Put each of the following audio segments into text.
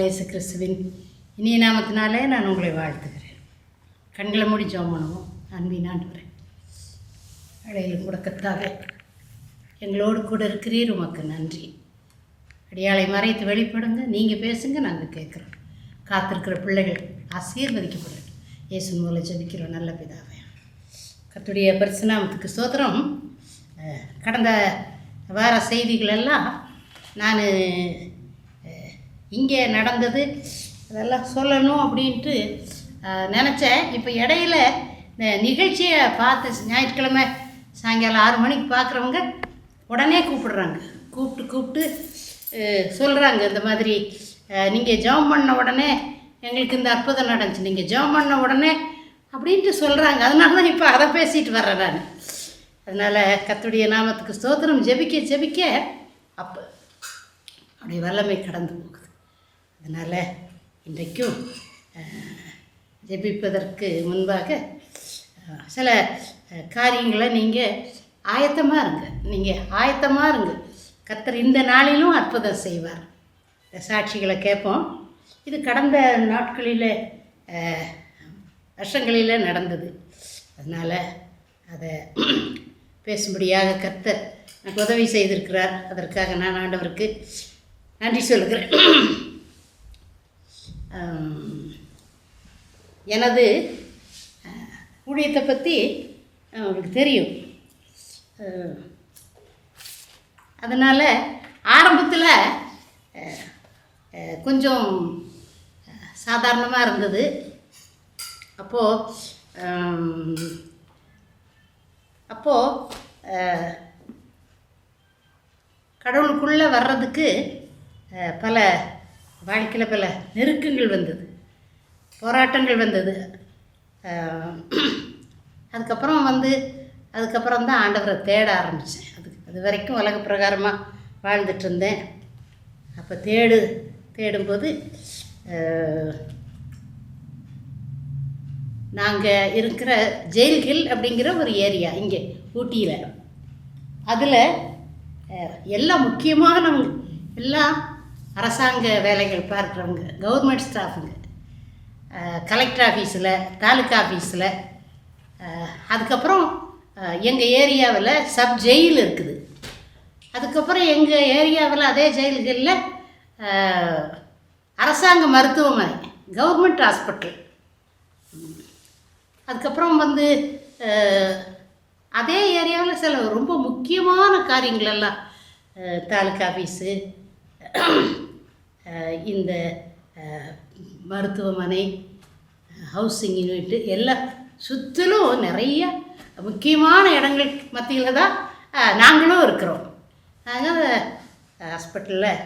இயேசு கிறிஸ்துவின் இனிய நாமத்தினாலே நான் உங்களை வாழ்த்துகிறேன். கண்களை மூடி ஜெபம் பண்ணுவோம். அன்பின் ஆண்டவரே, அடையில் கூட கர்த்தாவே, எங்களோடு கூட இருக்கிறீர், உமக்கு நன்றி. அடியாளை மறைத்து வெளிப்படுங்க, நீங்கள் பேசுங்க, நாங்கள் கேட்குறோம். காத்திருக்கிற பிள்ளைகள் ஆசீர்வதிக்கப்படும். இயேசு மூலம் ஜெபிக்கிறோம் நல்ல பிதாவே. கர்த்தருடைய பரிசுநாமத்துக்கு ஸ்தோத்திரம். கடந்த வார செய்திகளெல்லாம் நான் இங்கே நடந்தது அதெல்லாம் சொல்லணும் அப்படின்ட்டு நினச்சேன். இப்போ இடையில இந்த நிகழ்ச்சியை பார்த்து ஞாயிற்றுக்கிழமை சாயங்காலம் 6 மணிக்கு பார்க்குறவங்க உடனே கூப்பிட்டு சொல்கிறாங்க, இந்த மாதிரி நீங்கள் ஜெபம் பண்ண உடனே எங்களுக்கு இந்த அற்புதம் நடந்துச்சு, நீங்கள் ஜெபம் பண்ண உடனே அப்படின்ட்டு சொல்கிறாங்க. அதனால தான் இப்போ அதை பேசிட்டு வர்றேன் நான். அதனால் கர்த்தருடைய நாமத்துக்கு ஸ்தோத்திரம். ஜெபிக்க அப்போ அப்படியே வல்லமை கடந்து போகுது. அதனால் இன்றைக்கும் ஜெபிப்பதற்கு முன்பாக சில காரியங்களை நீங்கள் ஆயத்தமாக இருங்க. கர்த்தர் இந்த நாளிலும் அற்புதம் செய்வார். சாட்சிகளை கேட்போம். இது கடந்த நாட்களில் வருஷங்களில் நடந்தது. அதனால் அதை பேசும்படியாக கர்த்தர் எனக்கு உதவி செய்திருக்கிறார். அதற்காக நான் ஆண்டவருக்கு நன்றி சொல்கிறேன். எனது ஊழியத்தை பற்றி உங்களுக்கு தெரியும். அதனால் ஆரம்பத்தில் கொஞ்சம் சாதாரணமாக இருந்தது. அப்போது கடவுளுக்குள்ளே வர்றதுக்கு பல வாழ்க்கையில் பல நெருக்கங்கள் வந்தது, போராட்டங்கள் வந்தது. அதுக்கப்புறம் தான் ஆண்டவரை தேட ஆரம்பித்தேன். அது வரைக்கும் உலக பிரகாரமாக வாழ்ந்துட்டு இருந்தேன். அப்போ தேடும்போது நாங்கள் இருக்கிற ஜெயில் ஹில் அப்படிங்கிற ஒரு ஏரியா இங்கே ஊட்டியில், அதில் எல்லாம் முக்கியமானவங்க, எல்லாம் அரசாங்க வேலைகள் பார்க்குறவங்க, கவர்மெண்ட் ஸ்டாஃபுங்க, கலெக்டர் ஆஃபீஸில், தாலுக்கா ஆஃபீஸில். அதுக்கப்புறம் எங்கள் ஏரியாவில் சப் ஜெயில் இருக்குது. அதுக்கப்புறம் எங்கள் ஏரியாவில் அதே ஜெயில்களில் அரசாங்க மருத்துவமனை, கவர்மெண்ட் ஹாஸ்பிட்டல். அதுக்கப்புறம் அதே ஏரியாவில் சில ரொம்ப முக்கியமான காரியங்களெல்லாம், தாலுக்கா ஆஃபீஸு, இந்த மருத்துவமனை, ஹவுசிங் யூனிட்டு எல்லாம் சுற்றிலும் நிறைய முக்கியமான இடங்கள் மத்தியில் தான் நாங்களும் இருக்கிறோம். நாங்கள் ஹாஸ்பிட்டலில்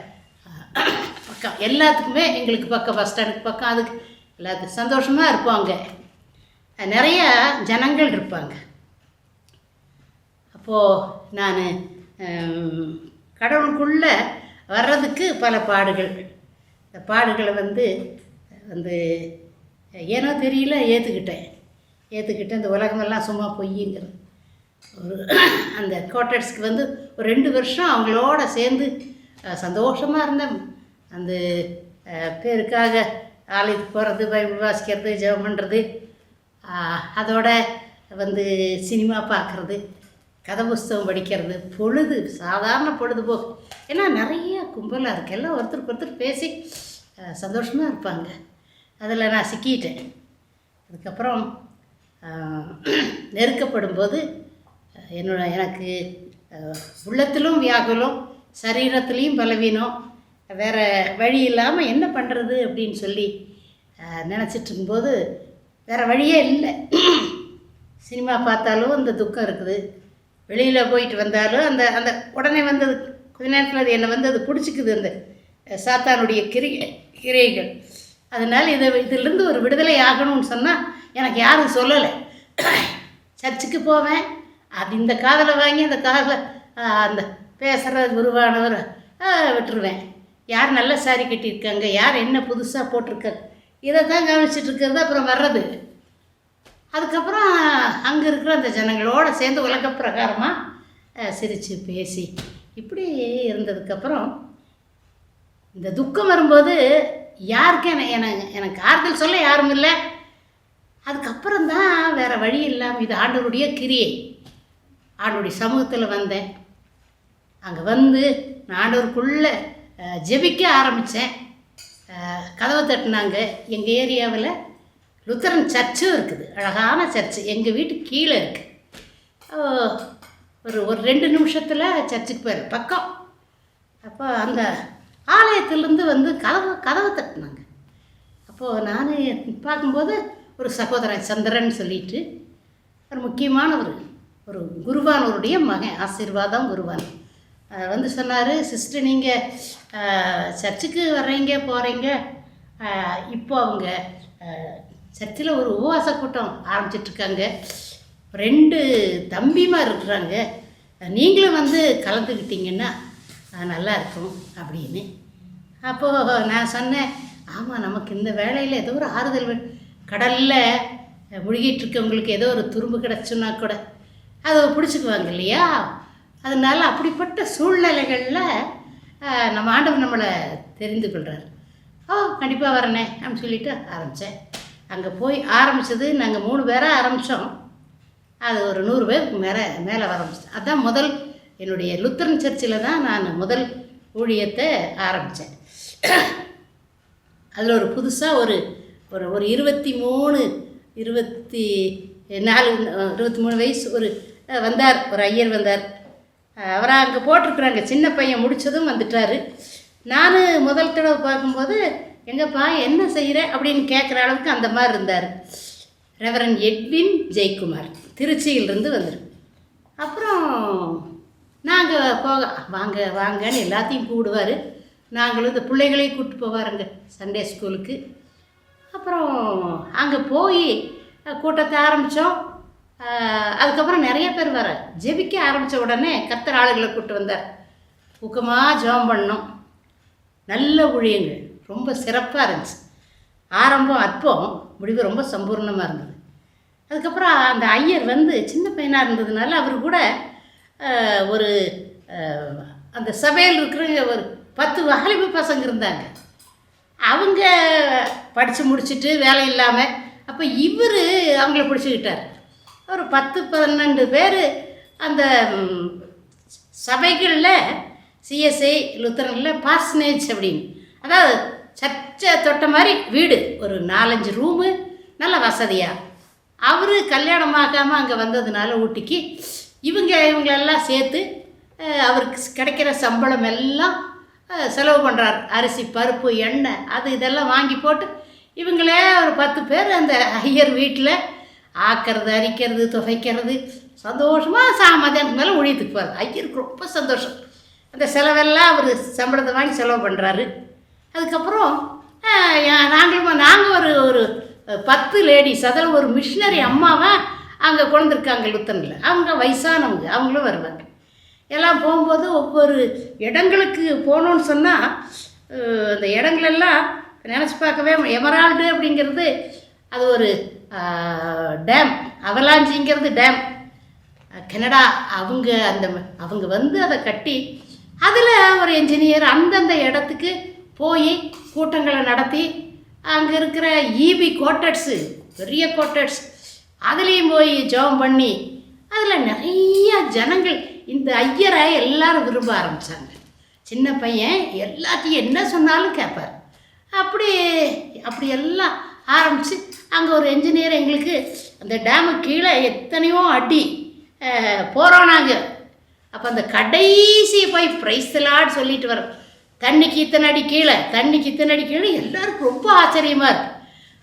பக்கம் எல்லாத்துக்குமே எங்களுக்கு பக்கம், பஸ் ஸ்டாண்டுக்கு பக்கம், அதுக்கு எல்லாத்துக்கும் சந்தோஷமாக இருப்பாங்க. நிறைய ஜனங்கள் இருப்பாங்க. அப்போது நான் கடவுளுக்குள்ளே வர்றதுக்கு பல பாடுகள், இந்த பாடுகளை வந்து ஏனோ தெரியல ஏற்றுக்கிட்டேன். இந்த உலகமெல்லாம் சும்மா பொய்யுங்கிறது அந்த குவார்ட்டர்ஸ்க்கு ஒரு 2 வருஷம் அவங்களோட சேர்ந்து சந்தோஷமாக இருந்தேன். அந்த பேருக்காக ஆலயத்துக்கு போகிறது, பைபிள் வாசிக்கிறது, ஜெபம் பண்ணுறது, அதோட சினிமா பார்க்குறது, கதை புஸ்தகம் படிக்கிறது, சாதாரண பொழுதுபோக்கு. ஏன்னா நிறைய கும்பலாக இருக்குது, எல்லாம் ஒருத்தருக்கு ஒருத்தர் பேசி சந்தோஷமாக இருப்பாங்க. அதில் நான் சிக்கிட்டேன். அதுக்கப்புறம் நெருக்கப்படும் போது எனக்கு உள்ளத்திலும் வியாகுலம், சரீரத்துலேயும் பலவீனம், வேறு வழி இல்லாமல் என்ன பண்ணுறது அப்படின்னு சொல்லி நினச்சிட்டு இருக்கும்போது வேறு வழியே இல்லை. சினிமா பார்த்தாலும் அந்த துக்கம் இருக்குது, வெளியில் போயிட்டு வந்தாலும் அந்த உடனே வந்தது கொஞ்ச நேரத்தில் அது என்னை அது பிடிச்சிக்குது, அந்த சாத்தானுடைய கிரியைகள். அதனால் இதிலிருந்து ஒரு விடுதலை ஆகணும்னு சொன்னால் எனக்கு யாரும் சொல்லலை. சர்ச்சுக்கு போவேன், அது இந்த காதில் வாங்கி அந்த காதில் அந்த பேசுகிற குருவானவர் விட்டுருவேன். யார் நல்ல சாரி கட்டியிருக்காங்க, யார் என்ன புதுசாக போட்டிருக்காங்க, இதை தான் கவனிச்சிட்ருக்கிறது. அப்புறம் வர்றது, அதுக்கப்புறம் அங்கே இருக்கிற அந்த ஜனங்களோடு சேர்ந்து உலக பிரகாரமாக சிரித்து பேசி இப்படி இருந்ததுக்கப்புறம் இந்த துக்கம் வரும்போது யாருக்கும் எனக்கு ஆறுதல் சொல்ல யாரும் இல்லை. அதுக்கப்புறம் தான் வேறு வழி இல்லாமல் இது ஆண்டவருடைய கிரியை. ஆண்டவருடைய சமூகத்தில் வந்தேன். அங்கே வந்து நான் ஆண்டவருக்குள்ளே ஜெபிக்க ஆரம்பித்தேன். கதவை தட்டினாங்க. எங்கள் ஏரியாவில் லுத்தரன் சர்ச்சும் இருக்குது, அழகான சர்ச்சு. எங்கள் வீட்டு கீழே இருக்குது. ஒரு 2 நிமிஷத்தில் சர்ச்சுக்கு போயிரு பக்கம். அப்போ அந்த ஆலயத்திலேருந்து வந்து கதவை தட்டினாங்க. அப்போது நான் பார்க்கும்போது ஒரு சகோதரன் சந்திரன் சொல்லிட்டு ஒரு முக்கியமானவர், ஒரு குருவானவருடைய மகன், ஆசீர்வாதம் குருவான் வந்து சொன்னார், சிஸ்டர் நீங்கள் சர்ச்சுக்கு வர்றீங்க போகிறீங்க, இப்போ அவங்க சர்ச்சில் ஒரு உபவாச கூட்டம் ஆரம்பிச்சிட்ருக்காங்க, 2 தம்பிமார் இருக்கிறாங்க, நீங்களும் வந்து கலந்துக்கிட்டீங்கன்னா நல்லா இருக்கும் அப்படின்னு. அப்போது நான் சொன்னேன், ஆமாம் நமக்கு இந்த வேலையில் ஏதோ ஒரு ஆறுதல், கடலில் முழுகிட்டு இருக்கவங்களுக்கு ஏதோ ஒரு துரும்பு கிடச்சுன்னா கூட அதை பிடிச்சிக்குவாங்க இல்லையா. அதனால அப்படிப்பட்ட சூழ்நிலைகளில் நம்ம ஆண்டவர் நம்மளை தெரிந்து கொள்கிறார். கண்டிப்பாக வரனே அப்படின்னு சொல்லிட்டு ஆரம்பித்தேன். அங்கே போய் ஆரம்பித்தது நாங்கள் 3 பேராக ஆரம்பித்தோம். அது ஒரு 100 பேருக்கு மேலே வர ஆரம்பிச்சிட்டேன். அதுதான் முதல் என்னுடைய லுத்தரன் சர்ச்சில் தான் நான் முதல் ஊழியத்தை ஆரம்பித்தேன். அதில் ஒரு புதுசாக ஒரு 23 வயசு வந்தார், ஒரு ஐயர் வந்தார். அவரை அங்கே போட்டிருக்குறாங்க, சின்ன பையன் முடித்ததும் வந்துட்டார். நான் முதல் தடவை பார்க்கும்போது எங்கப்பா என்ன செய்கிற அப்படின்னு கேட்குற அளவுக்கு அந்த மாதிரி இருந்தார். ரெவரன் எட்வின் ஜெயக்குமார், திருச்சியிலிருந்து வந்துரு. அப்புறம் நாங்கள் வாங்கன்னு எல்லாத்தையும் கூடுவார். நாங்களும் இந்த பிள்ளைகளையும் கூப்பிட்டு போவாருங்க சண்டே ஸ்கூலுக்கு. அப்புறம் அங்கே போய் கூட்டத்தை ஆரம்பித்தோம். அதுக்கப்புறம் நிறைய பேர் வர ஜெபிக்க ஆரம்பித்த உடனே கர்த்தர் ஆளுகளை கூப்பிட்டு வந்தார். ஊக்கமாக ஜெபம் பண்ணோம். நல்ல ஊழியங்கள் ரொம்ப சிறப்பாக இருந்துச்சு. ஆரம்பம் அற்பம், முடிவு ரொம்ப சம்பூர்ணமாக இருந்தது. அதுக்கப்புறம் அந்த ஐயர் வந்து சின்ன பையனாக இருந்ததுனால அவர் கூட அந்த சபையில் இருக்கிற ஒரு 10 வாலிப பசங்க இருந்தாங்க. அவங்க படித்து முடிச்சுட்டு வேலை இல்லாமல், அப்போ இவர் அவங்கள பிடிச்சிக்கிட்டார். ஒரு 10-12 பேர் அந்த சபைகளில் சிஎஸ்ஐ லுத்தரனில் பாஸ்னேஜ் அப்படின்னு, அதாவது சர்ச்சை தொட்ட மாதிரி வீடு, ஒரு 4-5 ரூமு, நல்ல வசதியாக. அவர் கல்யாணமாகாமல் அங்கே வந்ததுனால ஊட்டிக்கு இவங்களெல்லாம் சேர்த்து அவருக்கு கிடைக்கிற சம்பளம் எல்லாம் செலவு பண்ணுறார். அரிசி, பருப்பு, எண்ணெய், அது இதெல்லாம் வாங்கி போட்டு இவங்களே ஒரு 10 பேர் அந்த ஐயர் வீட்டில் ஆக்கிறது, அரிக்கிறது, துவைக்கிறது, சந்தோஷமாக மத்தியானத்துக்கு மேலே ஊழியத்துக்கு போகிறார். ஐயருக்கு ரொம்ப சந்தோஷம். அந்த செலவெல்லாம் அவர் சம்பளத்தை வாங்கி செலவு பண்ணுறாரு. அதுக்கப்புறம் நாங்கள் ஒரு 10 லேடிஸ், அதில் ஒரு மிஷினரி அம்மாவை அங்கே கொண்டிருக்காங்க லுத்தனில். அவங்க வயசானவங்க, அவங்களும் வருவாங்க. எல்லாம் போகும்போது ஒவ்வொரு இடங்களுக்கு போகணுன்னு சொன்னால் அந்த இடங்களெல்லாம் நினச்சி பார்க்கவே, எமரால்டு அப்படிங்கிறது அது ஒரு டேம், அவலாஞ்சிங்கிறது டேம், கனடா. அவங்க வந்து அதை கட்டி அதில் ஒரு என்ஜினியர் அந்தந்த இடத்துக்கு போய் கூட்டங்களை நடத்தி அங்கே இருக்கிற ஈபி கோட்டர்ஸு, பெரிய கோட்டர்ஸ், அதுலேயும் போய் ஜெபம் பண்ணி அதில் நிறைய ஜனங்கள் இந்த ஐயரை எல்லாரும் விரும்ப ஆரம்பித்தாங்க. சின்ன பையன் எல்லாத்தையும் என்ன சொன்னாலும் கேட்பார். அப்படி எல்லாம் ஆரம்பித்து அங்கே ஒரு என்ஜினியர் எங்களுக்கு அந்த டேமு கீழே எத்தனையோ அடி போகிறோம் நாங்கள். அப்போ அந்த கடைசி போய் பிரைஸ்லான்னு சொல்லிட்டு வரோம். தண்ணிக்கு இத்தனை அடி கீழே, எல்லாருக்கும் ரொம்ப ஆச்சரியமாக இருக்குது.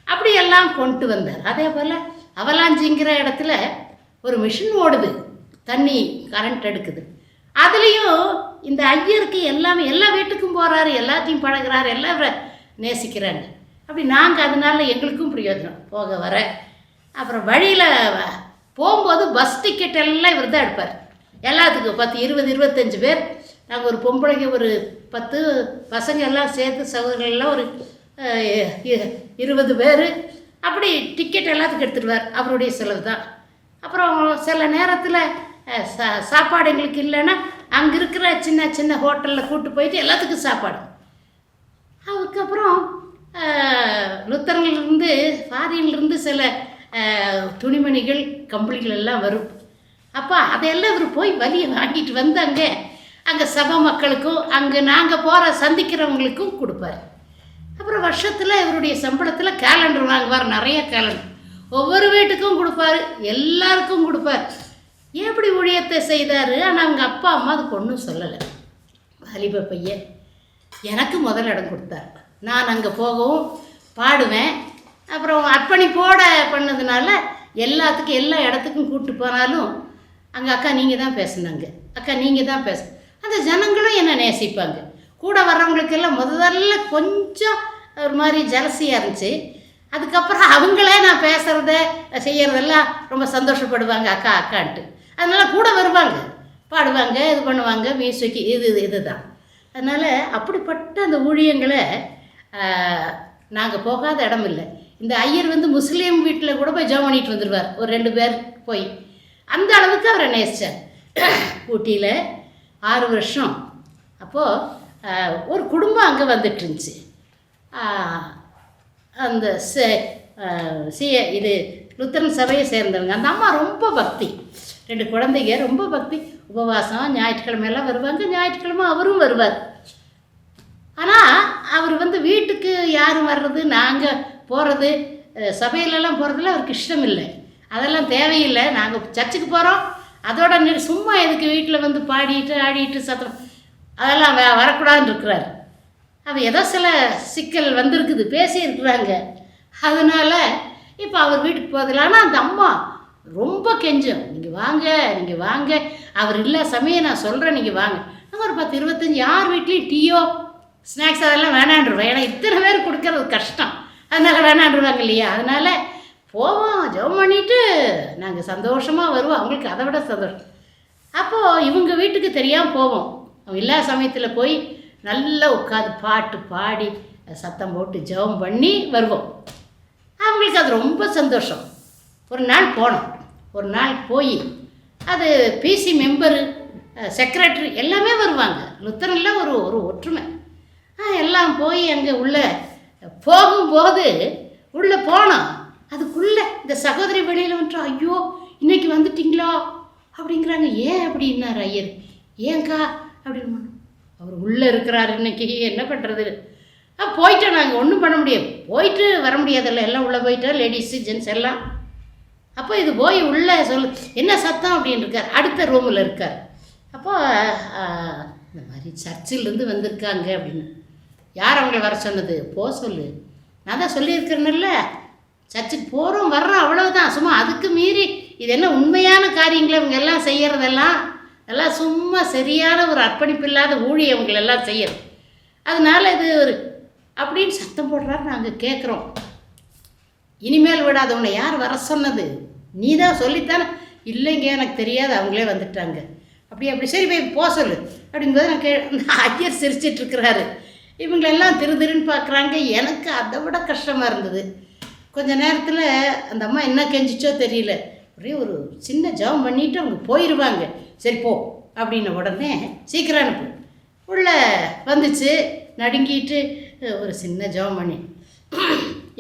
அப்படியெல்லாம் கொண்டு வந்தார். அதே போல் அவலாஞ்சிங்கிற இடத்துல ஒரு மிஷின் ஓடுது, தண்ணி கரண்ட் எடுக்குது. அதுலேயும் இந்த ஐயருக்கு எல்லாமே எல்லா வீட்டுக்கும் போகிறாரு, எல்லாத்தையும் பழகிறாரு, எல்லாம் நேசிக்கிறாங்க. அப்படி நாங்கள் அதனால எங்களுக்கும் பிரயோஜனம் போக வர. அப்புறம் வழியில் போகும்போது பஸ் டிக்கெட் எல்லாம் இவர் தான் எடுப்பார். எல்லாத்துக்கும் 10, 20, 25 பேர். நாங்கள் ஒரு பொம்பளைங்க ஒரு 10 பசங்க எல்லாம் சேர்த்து சகோதரர்கள்லாம் ஒரு 20 பேர். அப்படி டிக்கெட் எல்லாத்துக்கும் எடுத்துடுவார், அவருடைய செலவு தான். அப்புறம் சில நேரத்தில் சாப்பாடு எங்களுக்கு இல்லைன்னா அங்கே இருக்கிற சின்ன சின்ன ஹோட்டலில் கூப்பிட்டு போயிட்டு எல்லாத்துக்கும் சாப்பாடு. அதுக்கப்புறம் லுத்தரன்லேருந்து ஃபாரின்லேருந்து சில துணிமணிகள் கம்பளிகள் எல்லாம் வரும். அப்போ அதையெல்லாம் இவர் போய் வலியை வாங்கிட்டு வந்து அங்கே சபை மக்களுக்கும் அங்கே நாங்கள் போகிற சந்திக்கிறவங்களுக்கும் கொடுப்பார். அப்புறம் வருஷத்தில் இவருடைய சம்பளத்தில் கேலண்டர் வாங்குவார், நிறைய கேலண்டர் ஒவ்வொரு வீட்டுக்கும் கொடுப்பார், எல்லாருக்கும் கொடுப்பார். எப்படி ஊழியத்தை செய்தார். ஆனால் அவங்க அப்பா அம்மா அதுக்கு ஒன்றும் சொல்லலை. வாலிப பையன் எனக்கு முதல் இடம் கொடுத்தார். நான் அங்கே போகவும் பாடுவேன். அப்புறம் அர்ப்பணிப்போட பண்ணதுனால எல்லாத்துக்கும் எல்லா இடத்துக்கும் கூப்பிட்டு போனாலும் அங்கே அக்கா நீங்கள் தான் பேசுனாங்க, அக்கா நீங்கள் தான் பேச. அந்த ஜனங்களும் என்னை நேசிப்பாங்க. கூட வர்றவங்களுக்கெல்லாம் முதல்ல கொஞ்சம் ஒரு மாதிரி ஜலசியாக இருந்துச்சு. அதுக்கப்புறம் அவங்களே நான் பேசுகிறத செய்கிறதெல்லாம் ரொம்ப சந்தோஷப்படுவாங்க, அக்கா அக்கான்ட்டு. அதனால் கூட வருவாங்க, பாடுவாங்க, இது பண்ணுவாங்க, மியூசிக் இது தான். அதனால் அப்படிப்பட்ட அந்த ஊழியங்களை நாங்கள் போகாத இடம் இல்லை. இந்த ஐயர் வந்து முஸ்லீம் வீட்டில் கூட போய் ஜெபம் பண்ணிட்டு வந்துடுவார், ஒரு 2 பேர் போய். அந்த அளவுக்கு அவரை நேசித்தார். ஊட்டியில் 6 வருஷம். அப்போது ஒரு குடும்பம் அங்கே வந்துட்டு இருந்துச்சு. அந்த இது லுத்தரன் சபையை சேர்ந்தவங்க. அந்த அம்மா ரொம்ப பக்தி, 2 குழந்தைங்க, ரொம்ப பக்தி, உபவாசம், ஞாயிற்றுக்கிழமையெல்லாம் வருவாங்க. ஞாயிற்றுக்கிழமை அவரும் வருவார். ஆனால் அவர் வந்து வீட்டுக்கு யாரும் வர்றது, நாங்கள் போகிறது, சபையிலெல்லாம் போகிறதுல அவருக்கு இஷ்டம் இல்லை. அதெல்லாம் தேவையில்லை, நாங்கள் சர்ச்சுக்கு போகிறோம், அதோட சும்மா எதுக்கு வீட்டில் வந்து பாடிட்டு ஆடிட்டு சத்தம், அதெல்லாம் வரக்கூடாதுன்னு இருக்கிறார். அவர் ஏதோ சில சிக்கல் வந்திருக்குது, பேசியிருக்கிறாங்க. அதனால் இப்போ அவர் வீட்டுக்கு போதில்லை. ஆனால் அந்த அம்மா ரொம்ப கெஞ்சும், நீங்கள் வாங்க, அவர் இல்லை சமயம் நான் சொல்கிறேன், நீங்கள் வாங்க. நாங்கள் ஒரு 10-25 யார் வீட்லேயும் டீயோ ஸ்நாக்ஸ் அதெல்லாம் வேணான்ருவேன். ஏன்னா இத்தனை பேர் கொடுக்கறது கஷ்டம், அதனால் வேணான்ருவாங்க இல்லையா. அதனால் போவோம், ஜெபம் பண்ணிவிட்டு நாங்கள் சந்தோஷமாக வருவோம். அவங்களுக்கு அதை விட சந்தோஷம். அப்போது இவங்க வீட்டுக்கு தெரியாமல் போவோம். அவங்க எல்லா சமயத்தில் போய் நல்லா உட்காந்து பாட்டு பாடி சத்தம் போட்டு ஜெபம் பண்ணி வருவோம். அவங்களுக்கு அது ரொம்ப சந்தோஷம். ஒரு நாள் போனோம். ஒரு நாள் போய் அது பிசி மெம்பரு, செக்ரட்டரி எல்லாமே வருவாங்க. லுத்தரனில் ஒரு ஒற்றுமை. எல்லாம் போய் அங்கே உள்ளே போகும்போது உள்ளே போனோம். அதுக்குள்ளே இந்த சகோதரி வெளியில் வந்துட்டோம். ஐயோ இன்றைக்கி வந்துட்டிங்களா அப்படிங்கிறாங்க. ஏன் அப்படின்னார் ஐயர். ஏங்கா அப்படின்னு. அவர் உள்ளே இருக்கிறாரு, இன்றைக்கி என்ன பண்ணுறது. போயிட்டோம், நாங்கள் ஒன்றும் பண்ண முடியாது, போயிட்டு வர முடியாதில்ல, எல்லாம் உள்ளே போயிட்டோம், லேடிஸு ஜென்ட்ஸ் எல்லாம். அப்போ இது போய் உள்ளே என்ன சத்தம் அப்படின்னு இருக்கார். அடுத்த ரூமில் இருக்கார். அப்போது இந்த மாதிரி சர்ச்சிலேருந்து வந்திருக்காங்க அப்படின்னு. யார் அவங்களை வர சொன்னது? சொல்லு, நான் தான் சொல்லியிருக்கிறேன்ல, சர்ச்சுக்கு போகிறோம் வர்றோம் அவ்வளவுதான். சும்மா அதுக்கு மீறி இது என்ன உண்மையான காரியங்களை இவங்க எல்லாம் செய்கிறதெல்லாம் எல்லாம் சும்மா சரியான ஒரு அர்ப்பணிப்பு இல்லாத ஊழிய இவங்களெல்லாம் செய்யறது. அதனால் இது ஒரு அப்படின்னு சத்தம் போடுறாரு. நாங்கள் கேட்குறோம், இனிமேல் விடாதவனை யார் வர சொன்னது? நீ தான் சொல்லித்தானே. இல்லைங்க எனக்கு தெரியாது, அவங்களே வந்துட்டாங்க. அப்படி சரி போய் சொல்லு அப்படிங்கும்போது நான் ஐயர் சிரிச்சிட்ருக்கிறாரு. இவங்களெல்லாம் திருன்னு பார்க்குறாங்க. எனக்கு அதை விட கஷ்டமாக இருந்தது. கொஞ்ச நேரத்தில் அந்த அம்மா என்ன கெஞ்சிச்சோ தெரியல, ஒரே ஒரு சின்ன ஜெபம் பண்ணிவிட்டு அவங்க போயிடுவாங்க. சரி போ அப்படின்ன உடனே சீக்கிரம் அனுப்பு. உள்ளே வந்துச்சு, நடுங்கிட்டு ஒரு சின்ன ஜெபம் பண்ணி.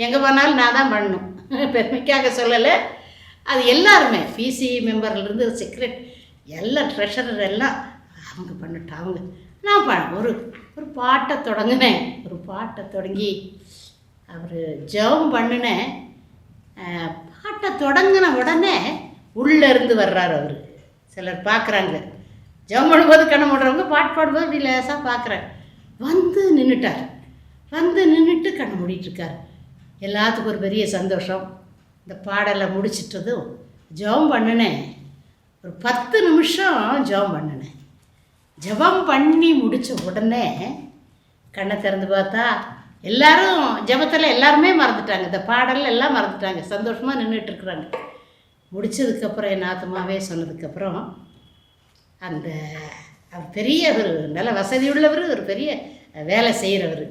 எங்கே போனாலும் நான் தான் பண்ணணும், பெருமைக்காக சொல்லலை. அது எல்லாருமே பிசி மெம்பர்லேருந்து செக்ரெட் எல்லாம் ட்ரெஷரர் எல்லாம் அவங்க பண்ணிட்டாங்க. அவங்க நான் ஒரு பாட்டை தொடங்கினேன். ஒரு பாட்டை தொடங்கி அவர் ஜெபம் பண்ணினேன். பாட்டை தொடங்கின உடனே உள்ளே இருந்து வர்றார் அவர். சிலர் பார்க்குறாங்க, ஜெபம் பண்ணும்போது கண்ணை மூடுறவங்க பாட்டு பாடும்போது இப்படி லேசாக பார்க்குறாங்க. வந்து நின்றுட்டார். வந்து நின்றுட்டு கண்ணை மூடிட்டுருக்கார். எல்லாத்துக்கும் ஒரு பெரிய சந்தோஷம். இந்த பாடலை முடிச்சிட்டதும் ஜெபம் பண்ணினேன். ஒரு 10 நிமிஷம் ஜெபம் பண்ணினேன். ஜெபம் பண்ணி முடித்த உடனே கண்ணை திறந்து பார்த்தா எல்லோரும் ஜெபத்தில் எல்லாருமே மறந்துட்டாங்க. இந்த பாடலில் எல்லாம் மறந்துட்டாங்க, சந்தோஷமாக நின்றுட்டுருக்குறாங்க. முடித்ததுக்கப்புறம் என் ஆத்மாவே சொன்னதுக்கப்புறம் அந்த அவர் பெரிய ஒரு நல்ல வசதி உள்ளவர், ஒரு பெரிய வேலை செய்கிறவர்.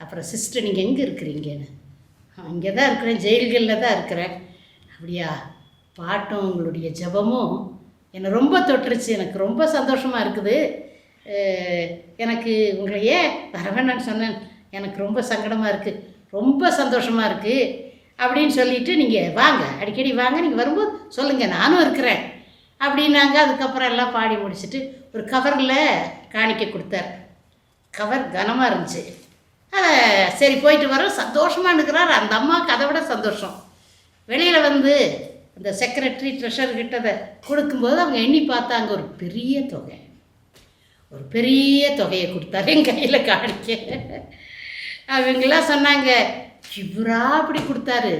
அப்புறம் சிஸ்டர் நீங்கள் எங்கே இருக்கிறீங்கன்னு, இங்கே தான் இருக்கிறேன், ஜெயில்களில் தான் இருக்கிறேன். அப்படியா, பாட்டும் உங்களுடைய ஜெபமும் என்னை ரொம்ப தொட்டுருச்சு, எனக்கு ரொம்ப சந்தோஷமாக இருக்குது. எனக்கு உங்களை ஏன் வர வேண்டான்னு சொன்னேன், எனக்கு ரொம்ப சங்கடமாக இருக்குது. ரொம்ப சந்தோஷமாக இருக்குது அப்படின்னு சொல்லிவிட்டு நீங்கள் வாங்க, அடிக்கடி வாங்க, நீங்கள் வரும்போது சொல்லுங்கள், நானும் இருக்கிறேன் அப்படின்னாங்க. அதுக்கப்புறம் எல்லாம் பாடி முடிச்சுட்டு ஒரு கவரில் காணிக்க கொடுத்தார். கவர் கனமாக இருந்துச்சு. அதை சரி போயிட்டு வரோம், சந்தோஷமாக இருக்கிறார். அந்த அம்மாவுக்கு அதை விட சந்தோஷம். வெளியில் வந்து அந்த செக்ரட்டரி ட்ரெஷர்கிட்ட அதை கொடுக்கும்போது அவங்க எண்ணி பார்த்தாங்க, ஒரு பெரிய தொகை, ஒரு பெரிய தொகையை கொடுத்தாரு என் கையில் காணிக்க. அவங்களாம் சொன்னாங்க, இவரா அப்படி கொடுத்தாரு,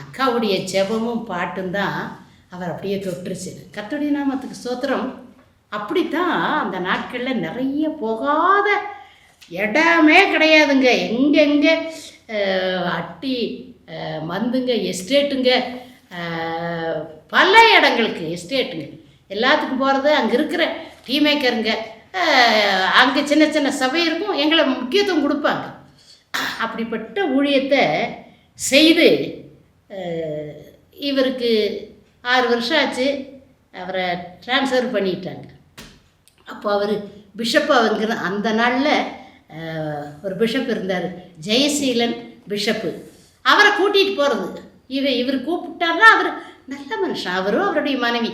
அக்காவுடைய ஜெபமும் பாட்டும் தான் அவர் அப்படியே தொட்டுருச்சு. கர்த்தருடைய நாமத்துக்கு ஸ்தோத்திரம். அப்படித்தான் அந்த நாட்களில் நிறைய போகாத இடமே கிடையாதுங்க. எங்கெங்கே அட்டி மந்துங்க, எஸ்டேட்டுங்க, பல இடங்களுக்கு எஸ்டேட்டுங்க, எல்லாத்துக்கும் போகிறது. அங்கே இருக்கிற டீ மேக்கருங்க, அங்கே சின்ன சின்ன சபை இருக்கும், எங்களை முக்கியத்துவம் கொடுப்பாங்க. அப்படிப்பட்ட ஊழியத்தை செய்து இவருக்கு 6 வருஷம் ஆச்சு. அவரை ட்ரான்ஸ்ஃபர் பண்ணிட்டாங்க. அப்போ அவர் பிஷப் அவங்கிற அந்த நாளில் ஒரு பிஷப் இருந்தார், ஜெயசீலன் பிஷப்பு. அவரை கூட்டிகிட்டு போகிறது. இவர் கூப்பிட்டாருன்னா அவர் நல்ல மனுஷன். அவரும் அவருடைய மனைவி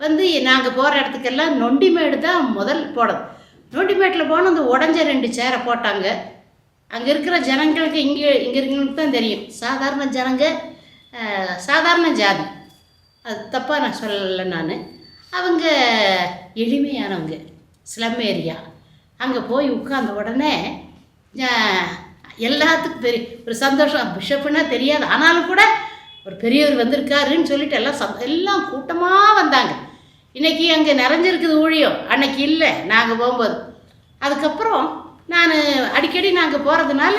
வந்து நாங்கள் போகிற இடத்துக்கெல்லாம் நொண்டிமேடு தான் முதல் போடணும். நொண்டிமேட்டில் போனால் அந்த உடஞ்ச 2 சேரை போட்டாங்க. அங்கே இருக்கிற ஜனங்களுக்கு இங்கே இருக்கிறவங்களுக்கு தான் தெரியும். சாதாரண ஜனங்க, சாதாரண ஜாதி, அது தப்பாக நான் சொல்லலை நான். அவங்க எளிமையானவங்க, ஸ்லம் ஏரியா. அங்கே போய் உட்கார்ந்த உடனே எல்லாத்துக்கும் பெரிய ஒரு சந்தோஷம். பிஷப்புன்னா தெரியாது, ஆனாலும் கூட ஒரு பெரியவர் வந்திருக்காருன்னு சொல்லிட்டு எல்லாம் கூட்டமாக வந்தாங்க. இன்றைக்கி அங்கே நிறைஞ்சிருக்குது ஊழியம், அன்னைக்கு இல்லை நாங்கள் போகும்போது. அதுக்கப்புறம் நான் அடிக்கடி நாங்கள் போகிறதுனால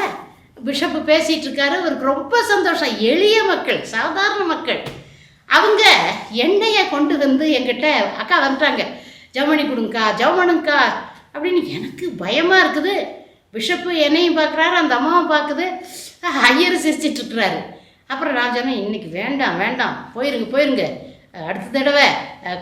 பிஷப்பு பேசிகிட்டு இருக்காரு. அவருக்கு ரொம்ப சந்தோஷம். எளிய மக்கள், சாதாரண மக்கள், அவங்க எண்ணெயை கொண்டு வந்து என்கிட்ட, அக்கா வந்துட்டாங்க, ஜவுமணி கொடுங்கக்கா, ஜவுமணுங்கக்கா அப்படின்னு. எனக்கு பயமாக இருக்குது. பிஷப்பு என்னையும் பார்க்குறாரு, அந்த அம்மாவும் பார்க்குது, ஐயர் சிரிச்சிட்ருக்குறாரு. அப்புறம் நான் சொன்னேன், இன்றைக்கி வேண்டாம் வேண்டாம், போயிருங்க, அடுத்த தடவை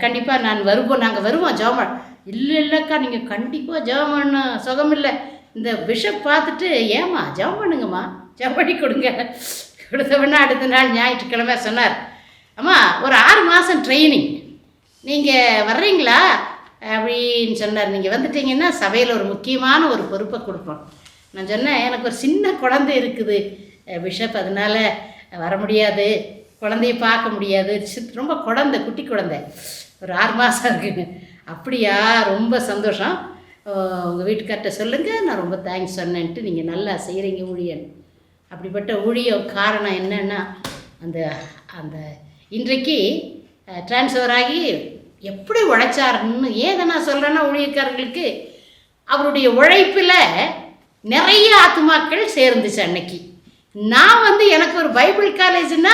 கண்டிப்பாக நாங்கள் வருவோம் ஜெபம். இல்லைக்கா, நீங்கள் கண்டிப்பாக ஜெபம் பண்ணணும், சுகமில்லை. இந்த பிஷப் பார்த்துட்டு, ஏம்மா ஜெபம் பண்ணுங்கம்மா, ஜெபம் பண்ணி கொடுங்க. கொடுத்தவொடனே அடுத்த நாள் ஞாயிற்றுக்கிழமை சொன்னார், அம்மா ஒரு 6 மாதம் ட்ரைனிங், நீங்கள் வர்றீங்களா அப்படின்னு சொன்னார். நீங்கள் வந்துட்டீங்கன்னா சபையில் ஒரு முக்கியமான ஒரு பொறுப்பை கொடுப்போம். நான் சொன்னேன், எனக்கு ஒரு சின்ன குழந்தை இருக்குது பிஷப், அதனால் வர முடியாது, குழந்தைய பார்க்க முடியாது, ரொம்ப குட்டி குழந்தை, ஒரு 6 மாதம் இருக்குங்க. அப்படியா, ரொம்ப சந்தோஷம், உங்கள் வீட்டுக்கார்ட்ட சொல்லுங்கள், நான் ரொம்ப தேங்க்ஸ் சொன்னேன்ட்டு, நீங்கள் நல்லா செய்கிறீங்க ஊழியன். அப்படிப்பட்ட ஊழியம் காரணம் என்னென்னா, அந்த இன்றைக்கு ட்ரான்ஸ்ஃபர் ஆகி எப்படி உழைச்சாருன்னு ஏதை நான் சொல்கிறேன்னா, ஊழியக்காரர்களுக்கு அவருடைய உழைப்பில் நிறைய ஆத்துமாக்கள் சேர்ந்துச்சு. அன்னைக்கு நான் எனக்கு ஒரு பைபிள் காலேஜுன்னா,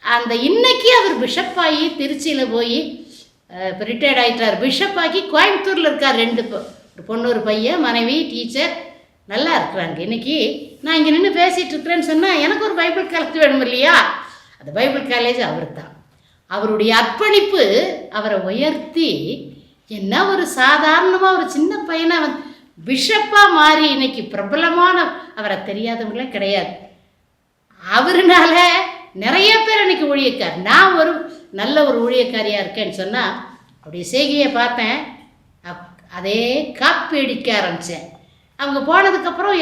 அந்த இன்னைக்கு அவர் பிஷப் ஆகி திருச்சியில் போய் இப்போ ரிட்டையர்ட் ஆகிட்டார். பிஷப் ஆகி கோயம்புத்தூரில் இருக்கார். 2 ஒரு பொண்ணு ஒரு பையன், மனைவி, டீச்சர், நல்லா இருக்கிறாங்க. இன்றைக்கி நான் இங்கே நின்று பேசிகிட்டு இருக்கிறேன்னு சொன்னால் எனக்கு ஒரு பைபிள் காலேஜ் வேணும் இல்லையா? அந்த பைபிள் காலேஜ் அவர் தான். அவருடைய அர்ப்பணிப்பு அவரை உயர்த்தி, என்ன ஒரு சாதாரணமாக ஒரு சின்ன பையனை பிஷப்பாக மாறி இன்னைக்கு பிரபலமான, அவரை தெரியாதவங்களே கிடையாது. அவருனால நிறைய பேர் இன்னைக்கு ஊழியக்கார். நான் ஒரு நல்ல ஒரு ஊழியக்காரியாக இருக்கேன்னு சொன்னால் அப்படி செய்கையை பார்த்தேன், அதே காப்பி அடிக்க ஆரம்பித்தேன். அவங்க போனதுக்கப்புறம்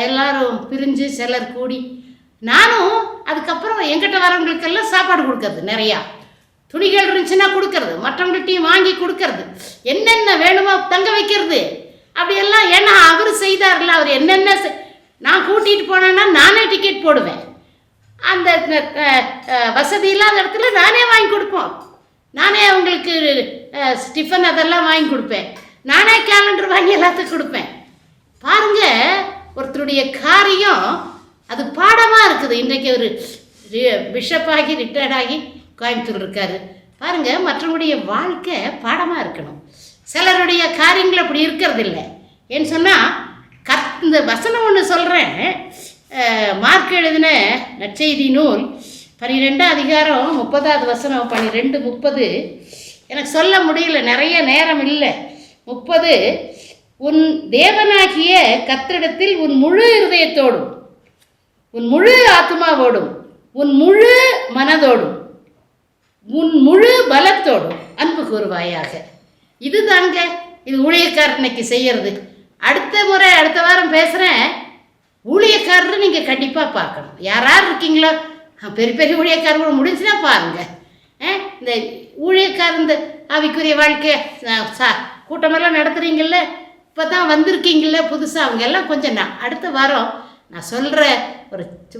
எல்லாரும் பிரிஞ்சு சிலர் கூடி, நானும் அதுக்கப்புறம் எங்கிட்ட வரவங்களுக்கெல்லாம் சாப்பாடு கொடுக்கறது, நிறையா துணிகள் இருந்துச்சுன்னா கொடுக்கறது, மற்றவங்கள்ட்டையும் வாங்கி கொடுக்கறது, என்னென்ன வேணுமோ தங்க வைக்கிறது, அப்படியெல்லாம். ஏன்னா அவர் செய்தார்ல, அவர் என்னென்ன நான் கூட்டிகிட்டு போனேன்னா நானே டிக்கெட் போடுவேன். அந்த வசதி இல்லாத இடத்துல நானே வாங்கி கொடுப்போம். நானே அவங்களுக்கு டிஃபன் அதெல்லாம் வாங்கி கொடுப்பேன். நானே கேலண்டர் வாங்கி எல்லாத்துக்கும் கொடுப்பேன். பாருங்க, ஒருத்தருடைய காரியம் அது பாடமாக இருக்குது. இன்றைக்கு ஒரு பிஷப் ஆகி ரிட்டையர்ட் ஆகி கோயம்புத்தூர் இருக்காரு. பாருங்கள், மற்றவங்களுடைய வாழ்க்கை பாடமாக இருக்கணும். சிலருடைய காரியங்கள் அப்படி இருக்கிறது இல்லை. ஏன்னு சொன்னால், இந்த வசனம் ஒன்று சொல்கிறேன். மார்க் எழுதின நற்செய்தி நூல் 12 அதிகாரம் 30வது வசனம், 12:30. எனக்கு சொல்ல முடியல, நிறைய நேரம் இல்லை. 30, உன் தேவனாகிய கர்த்தரிடத்தில் உன் முழு இருதயத்தோடும் உன் முழு ஆத்மாவோடும் உன் முழு மனதோடும் உன் முழு பலத்தோடும் அன்பு கூறுவாயாக. இதுதாங்க இது ஊழியக்காரர் இன்னைக்கு செய்யறது. அடுத்த வாரம் பேசுகிறேன். ஊழியக்காரர் நீங்கள் கண்டிப்பாக பார்க்கணும். யாரார் இருக்கீங்களோ பெரிய பெரிய ஊழியக்காரர்கள் முடிஞ்சுன்னா பாருங்கள். இந்த ஊழியக்காரர் இந்த ஆவிக்குரிய வாழ்க்கை கூட்டமெல்லாம் நடத்துகிறீங்கள, இப்போ தான் வந்திருக்கீங்கள புதுசாக, அவங்க எல்லாம் கொஞ்சம் அடுத்த வாரம் நான் சொல்கிற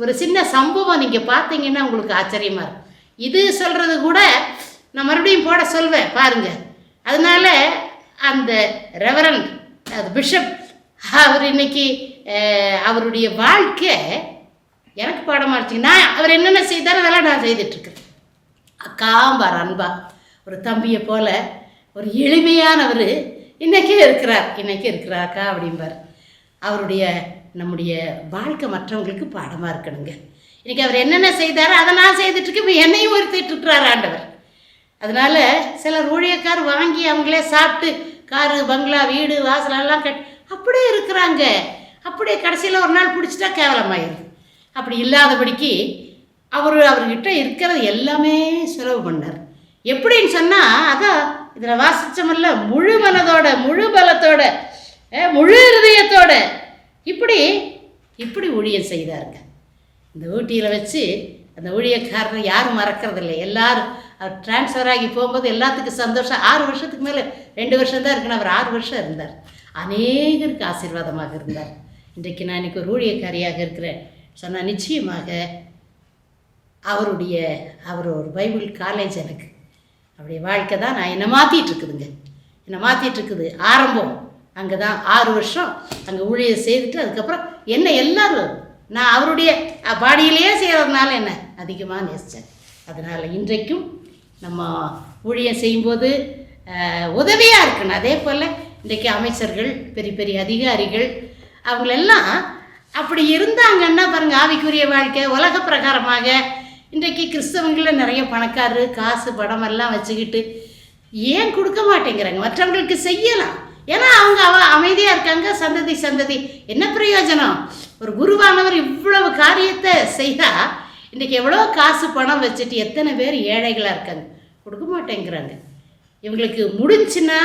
ஒரு சின்ன சம்பவம் நீங்கள் பார்த்தீங்கன்னா உங்களுக்கு ஆச்சரியமாக இருக்கும். இது சொல்கிறது கூட நான் மறுபடியும் போட சொல்வேன் பாருங்கள். அதனால அந்த ரெவரண்ட் அது பிஷப் அவர் இன்னைக்கு அவருடைய வாழ்க்கை எனக்கு பாடமாக இருந்துச்சு. நான் அவர் என்னென்ன செய்தாரோ அதெல்லாம் நான் செய்துட்ருக்கேன். அக்காம்பார் அன்பா ஒரு தம்பியை போல் ஒரு எளிமையானவர் இன்றைக்கே இருக்கிறார் அக்கா அப்படிம்பார். அவருடைய நம்முடைய வாழ்க்கை மற்றவங்களுக்கு பாடமாக இருக்கணுங்க. இன்றைக்கி அவர் என்னென்ன செய்தாரோ அதை நான் செய்துட்ருக்கேன். இப்போ என்னையும் உயர்த்திட்டுருக்கிறார் ஆண்டவர். அதனால் சிலர் ஊழியக்கார் வாங்கி அவங்களே சாப்பிட்டு காரு பங்களா வீடு வாசலெல்லாம் அப்படியே இருக்கிறாங்க. அப்படியே கடைசியில் ஒரு நாள் பிடிச்சிட்டா கேவலமாயிடும். அப்படி இல்லாதபடிக்கு அவர்கிட்ட இருக்கிறது எல்லாமே செலவு பண்ணார். எப்படின்னு சொன்னால் அதான் இதில் வாசித்தமில்ல, முழு மனதோட முழு பலத்தோட முழு இருதயத்தோட இப்படி ஊழியம் செய்தாருங்க. இந்த ஊட்டியில் வச்சு அந்த ஊழியக்காரரை யாரும் மறக்கிறதில்லை. எல்லாரும் அவர் டிரான்ஸ்ஃபர் ஆகி போகும்போது எல்லாத்துக்கும் சந்தோஷம். 6 வருஷத்துக்கு மேலே 2 வருஷம் தான் இருக்குன்னு அவர் 6 வருஷம் இருந்தார். அநேகருக்கு ஆசீர்வாதமாக இருந்தார். இன்றைக்கு நான் இன்றைக்கி ஒரு ஊழியக்காரியாக இருக்கிறேன் சொன்னால் நிச்சயமாக அவர் ஒரு பைபிள் காலேஜ் எனக்கு அவருடைய வாழ்க்கை தான் நான் என்னை மாற்றிட்டுருக்குது. ஆரம்பம் அங்கே தான் 6 வருஷம் அங்கே ஊழியம் செய்துட்டு அதுக்கப்புறம் என்ன எல்லாரும் நான் அவருடைய பாடியிலேயே செய்கிறதுனால என்ன அதிகமாக நேசித்தேன். அதனால் இன்றைக்கும் நம்ம ஊழியம் செய்யும்போது உதவியாக இருக்கணும். அதே போல் இன்றைக்கி அமைச்சர்கள் பெரிய பெரிய அதிகாரிகள் அவங்களெல்லாம் அப்படி இருந்தாங்கன்னா பாருங்கள், ஆவிக்குரிய வாழ்க்கை உலக பிரகாரமாக இன்றைக்கு கிறிஸ்தவங்களில் நிறைய பணக்காரரு காசு பணமெல்லாம் வச்சுக்கிட்டு ஏன் கொடுக்க மாட்டேங்கிறாங்க? மற்றவங்களுக்கு செய்யலாம். ஏன்னா அவங்க அமைதியாக இருக்காங்க. சந்ததி என்ன பிரயோஜனம்? ஒரு குருவானவர் இவ்வளவு காரியத்தை செய்தால் இன்றைக்கி எவ்வளோ காசு பணம் வச்சுட்டு எத்தனை பேர் ஏழைகளாக இருக்காங்க, கொடுக்க மாட்டேங்கிறாங்க. இவங்களுக்கு முடிஞ்சுன்னா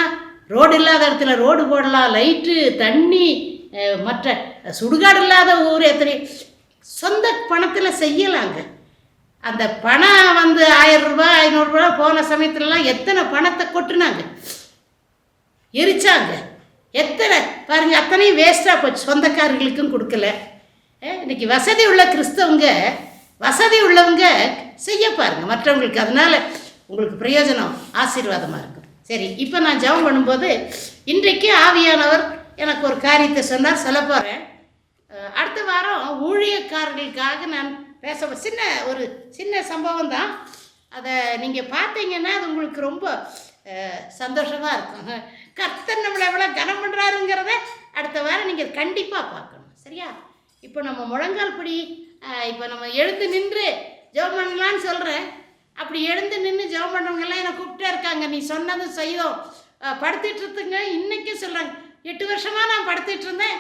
ரோடு இல்லாத இடத்துல ரோடு போடலாம், லைட்டு தண்ணி மற்ற சுடுகாடு இல்லாத ஊர் எத்தனை சொந்த பணத்தில் செய்யலாங்க. அந்த பணம் 1000 ரூபா 500 ரூபா போன சமயத்துலலாம் எத்தனை பணத்தை கொட்டுனாங்க, எரிச்சாங்க. எத்தனை பாருங்கள், அத்தனையும் வேஸ்ட்டாக போச்சு. சொந்தக்காரர்களுக்கும் கொடுக்கல. இன்றைக்கி வசதி உள்ள கிறிஸ்தவங்க வசதி உள்ளவங்க செய்ய பாருங்கள் மற்றவங்களுக்கு. அதனால் உங்களுக்கு பிரயோஜனம் ஆசீர்வாதமாக இருக்கும். சரி, இப்போ நான் ஜெபம் பண்ணும்போது இன்றைக்கு ஆவியானவர் எனக்கு ஒரு காரியத்தை சொன்னார், சொல்ல போகிறேன். அடுத்த வாரம் ஊழியக்காரர்களுக்காக நான் ஒரு சின்ன சம்பவம் தான். அதை நீங்கள் பார்த்தீங்கன்னா அது உங்களுக்கு ரொம்ப சந்தோஷமாக இருக்கும். கர்த்தர் நம்மளை எவ்வளோ கனம் பண்ணுறாருங்கிறத அடுத்த வாரம் நீங்கள் கண்டிப்பாக பார்க்கணும். சரியா? இப்போ நம்ம முழங்கால் படி இப்போ நம்ம எழுந்து நின்று ஜெபம் பண்ணலான்னு சொல்கிறேன். அப்படி எழுந்து நின்று ஜெபம் பண்ணுறவங்கெல்லாம் என்னை கூப்பிட்டே இருக்காங்க. நீ சொன்னதும் செய்தோம். படுத்துட்டு இருந்துங்க. இன்றைக்கி சொல்கிறாங்க, 8 வருஷமாக நான் படுத்துட்டு இருந்தேன்.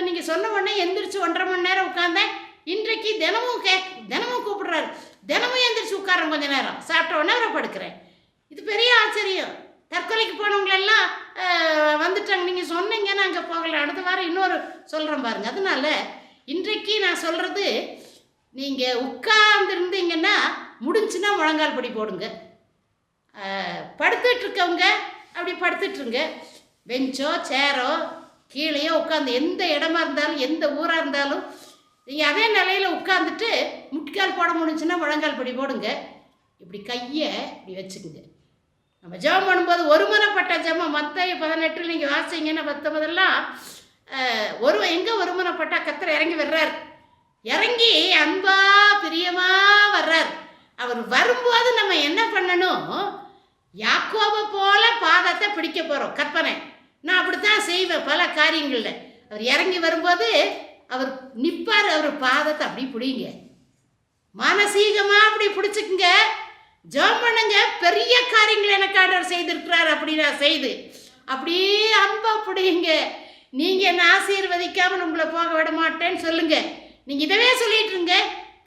நீங்கள் சொன்ன உடனே எந்திரிச்சு 1.5 மணி நேரம் உட்காந்தேன். இன்றைக்கு தினமும் கூப்பிடுறாரு. தினமும் எந்திரிச்சு உட்காரன் கொஞ்ச நேரம், சாப்பிட்ட உடனே அவரை படுக்கிறேன். இது பெரிய ஆச்சரியம். தற்கொலைக்கு போனவங்களெல்லாம் வந்துட்டாங்க. நீங்கள் சொன்னீங்கன்னா அங்கே போகல. அடுத்த வாரம் இன்னொரு சொல்கிறேன் பாருங்கள். அதனால இன்றைக்கு நான் சொல்கிறது, நீங்கள் உட்கார்ந்துருந்தீங்கன்னா முடிஞ்சுன்னா முழங்கால் படி போடுங்க. படுத்துட்ருக்கவங்க அப்படி படுத்துட்ருங்க. பெஞ்சோ சேரோ கீழேயோ உட்காந்து எந்த இடமா இருந்தாலும் எந்த ஊராக இருந்தாலும் நீங்கள் அதே நிலையில் உட்காந்துட்டு முட்டிக்கால் போட முடிஞ்சுன்னா முழங்கால் படி போடுங்க. இப்படி கையை இப்படி வச்சுக்குங்க. நம்ம ஜெபம் பண்ணும்போது ஒருமனப்பட்ட ஜெபம் மத்தேயு 18 நீங்கள் வாசிங்கன்னா 19 எங்கே ஒருமனப்பட்டா கர்த்தர் இறங்கி வர்றார். இறங்கி அன்பா பிரியமா வர்றார். அவர் வரும்போது நம்ம என்ன பண்ணணும்? யாக்கோபை போல பாதத்தை பிடிக்க போகிறோம். கற்பனை நான் அப்படித்தான் செய்வேன் பல காரியங்களில். அவர் இறங்கி வரும்போது அவர் நிற்பார். அவர் பாதத்தை அப்படி பிடிங்க, மானசீகமாக அப்படி பிடிச்சிக்குங்க. ஜெபம் பண்ணுங்க. பெரிய காரியங்கள் எனக்கு ஆண்டவர் செய்திருக்கிறார். அப்படி நான் செய்து அப்படியே அன்பா பிடிங்க. நீங்கள் என்ன ஆசீர்வதிக்காமல் உங்களை போக விட மாட்டேன்னு சொல்லுங்க. நீங்கள் இதவே சொல்லிட்டு இருங்க,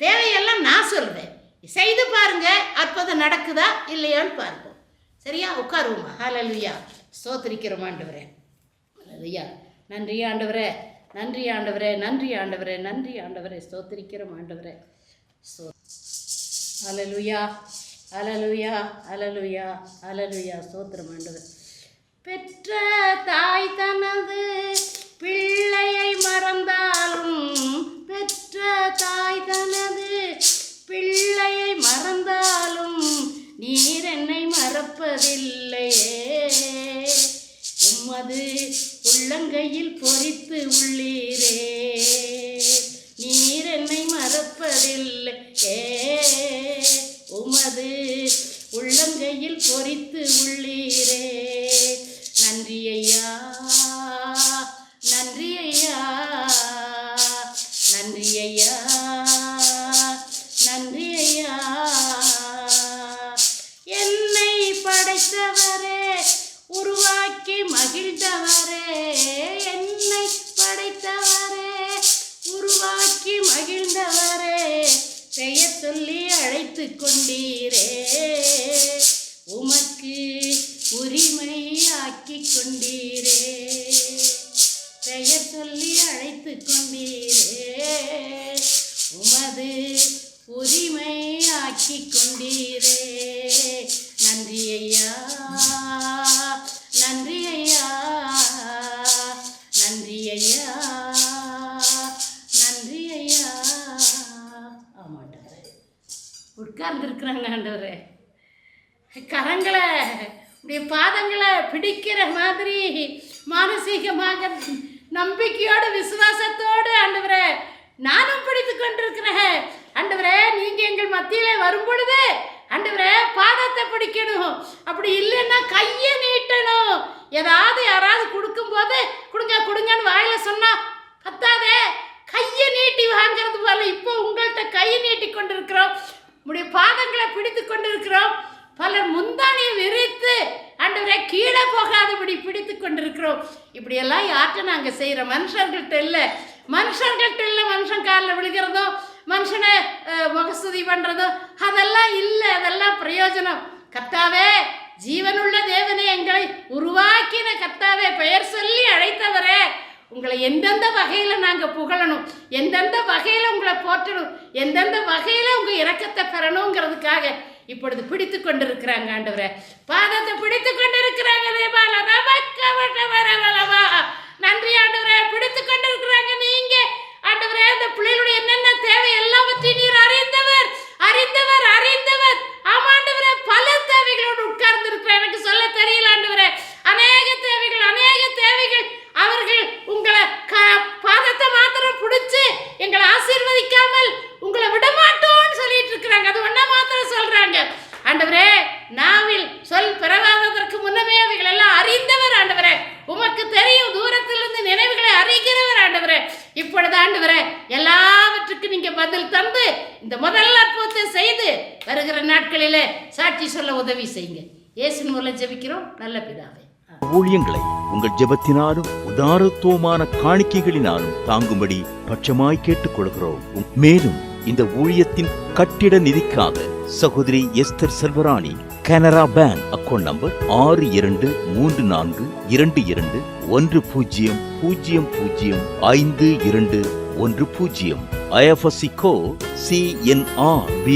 தேவையெல்லாம் நான் சொல்கிறேன். செய்து பாருங்க, அற்புதம் நடக்குதா இல்லையான்னு பாருங்க. சரியா? உட்காருவோமா? ஹல்லேலூயா. ஸ்தோத்திரிக்கிறோம் ஆண்டவரே. ஹல்லேலூயா. நன்றி ஆண்டவரே, நன்றி ஆண்டவரே, நன்றி ஆண்டவரே, நன்றி ஆண்டவரே. ஸ்தோத்திரிக்கிறோம் ஆண்டவரே. ஹல்லேலூயா, ஹல்லேலூயா, ஹல்லேலூயா, ஹல்லேலூயா. ஸ்தோத்திரம் ஆண்டவர். பெற்ற தாய் தனது பிள்ளையை மறந்தாலும், பெற்ற தாய் தனது பிள்ளையை மறந்தாலும் நீர் என்னை மறப்பதில்லையே. உமது உள்ளங்கையில் பொறித்து உள்ளீரே, நீர் என்னை மறப்பதில்லையே. உமது உள்ளங்கையில் பொறித்து உள்ளீரே. நன்றி ஐயா, நன்றி ஐயா, நன்றி ஐயா, நன்றி ஐயா. என்னை படைத்தவரே, உருவாக்கி மகிழ்ந்தவரே, என்னை படைத்தவரே, உருவாக்கி மகிழ்ந்தவரே, பெயர் சொல்லி அழைத்து கொண்டீரே. உமக்கு உரிமை ஆக்கி கொண்டீரே, பெயர் சொல்லி அழைத்து கொண்டீரே. உமது உரிமை ஆக்கி கொண்டீரே. நன்றி ஐயா, நன்றி ஐயா, நன்றி ஐயா, நன்றி ஐயா. ஆமாண்டவரே, உட்கார்ந்துருக்குறாங்க ஆண்டவரே. கரங்களை உடைய பாதங்களை பிடிக்கிற மாதிரி மானசீகமாக நம்பிக்கையோடு விசுவாசத்தோடு ஆண்டவரே நானும் பிடித்து கொண்டிருக்கிறேன். ஆண்டவரே, நீங்கள் எங்கள் மத்தியிலே வரும் பொழுது ஆண்டவரே பாதத்தை பிடிக்கணும். அப்படி இல்லைன்னா கையை நீட்டணும். ஏதாவது யாராவது கொடுக்கும்போது கொடுங்க கொடுங்கன்னு வாயில சொன்னா பத்தாதே, கையை நீட்டி வாங்கிறது போல இப்போ உங்கள்கிட்ட கையை நீட்டி கொண்டிருக்கிறோம். உடைய பாதங்களை பிடித்து கொண்டிருக்கிறோம். பலர் முந்தானியை விரித்து ஆண்டவரே கீழே போகாதபடி பிடித்து கொண்டிருக்கிறோம். இப்படியெல்லாம் யார்கிட்ட நாங்கள் செய்கிறோம்? மனுஷர்கள்ட்ட இல்லை, மனுஷர்கள்ட்ட இல்லை. மனுஷன் காலில் விழுகிறதும் மனுஷனை முகஸ்துதி பண்ணுறதும் அதெல்லாம் இல்லை. அதெல்லாம் பிரயோஜனம். கர்த்தாவே, ஜீவனுள்ள தேவனே, எங்களை உருவாக்கின கர்த்தாவே, பெயர் சொல்லி அழைத்தவரே, உங்களை எந்தெந்த வகையில் நாங்கள் புகழணும், எந்தெந்த வகையில் உங்களை போற்றணும், எந்தெந்த வகையில் உங்கள் இரக்கத்தை பெறணுங்கிறதுக்காக இப்பொழுது பிடித்து கொண்டிருக்கிறாங்க ஆண்டவரே. பாதத்தை பிடித்து கொண்டிருக்கிறாங்க. நன்றி ஆண்டவரே, பிடித்து கொண்டிருக்கிறாங்க. நீங்க ஆண்டவரே அந்த பிள்ளைகளுடைய என்னென்ன தேவை எல்லாவற்றையும் நீர் அறிந்தவர், அறிந்தவர், அறிந்தவர். ஆமாண்டவரே, பல தேவைகளோடு உட்கார்ந்து இருக்கிற எனக்கு சொல்ல தெரியல ஆண்டவரே. அநேக தேவைகள், அநேக தேவைகள். அவர்கள் உங்களை பாதத்தை மாத்திரம் பிடிச்சு எங்களை ஆசீர்வதிக்காமல் உங்களை விடமாட்டோம்னு சொல்லிட்டு இருக்கிறாங்க. அது ஒன்னா மாத்திரம் சொல்றாங்க. ஆண்டவரே, நாவில் சொல் பிறவாததற்கு முன்னமே அவைகள் எல்லாம் அறிந்தவர் ஆண்டவரே. உமக்கு தெரியும், தூரத்திலிருந்து நினைவுகளை அறிகிறவர் ஆண்டவரே. இப்பொழுது ஆண்டவரே, எல்லாவற்றுக்கும் நீங்க பதில் தந்து இந்த முதல் அற்புதத்தை செய்து வருகிற நாட்களிலே சாட்சி சொல்ல உதவி செய்யுங்க. இயேசுவின் மூலம் ஜெபிக்கிறோம் நல்ல பிதாவே. ஊழியங்களை உங்கள் ஜெபத்தினாலும் உதாரத்துவமான காணிக்கைகளினாலும் தாங்கும்படி பட்சமாய் கேட்டுக் கொள்கிறோம். மேலும் இந்த ஊழியத்தின் கட்டிட நிதிக்காக சகோதரி Esther Selvarani, Canara bank account number 62322100505210, IFSC code CNRB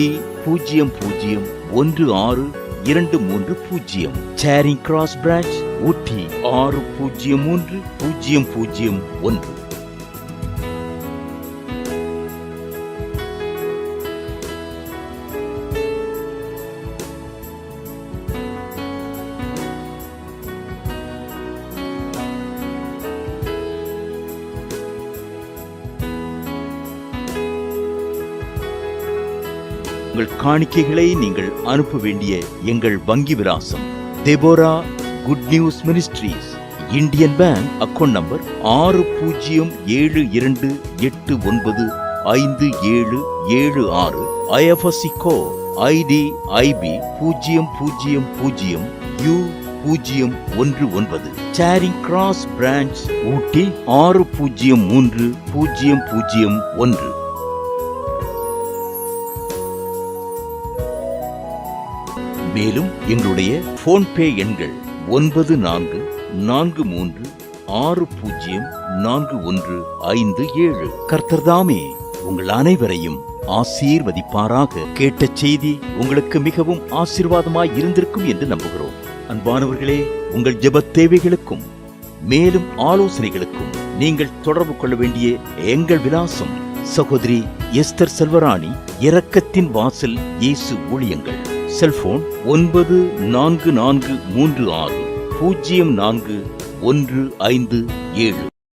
00162330, சேரிங் கிராஸ் பிரான்ச் ஊட்டி 603001. உங்கள் காணிக்கைகளை நீங்கள் அனுப்ப வேண்டிய எங்கள் வங்கி விலாசம்: Deborah good news ministries, Indian bank account number 6078955776, IFSC code IDIB 00U019, சேரிங் கிராஸ் பிரான்ச் ஊட்டி 603001. மேலும் எங்களுடைய போன்பே எண்கள் 9443604157. கர்த்தர்தாமே உங்கள் அனைவரையும் ஆசீர்வதிப்பாராக. கேட்ட செய்தி உங்களுக்கு மிகவும் ஆசீர்வாதமாய் இருந்திருக்கும் என்று நம்புகிறோம். அன்பானவர்களே, உங்கள் ஜெபத் தேவைகளுக்கும் மேலும் ஆலோசனைகளுக்கும் நீங்கள் தொடர்பு கொள்ள வேண்டிய எங்கள் விலாசம்: சகோதரி எஸ்தர் செல்வராணி, இரக்கத்தின் வாசல் இயேசு ஊழியங்கள். செல்போன் 944360041557.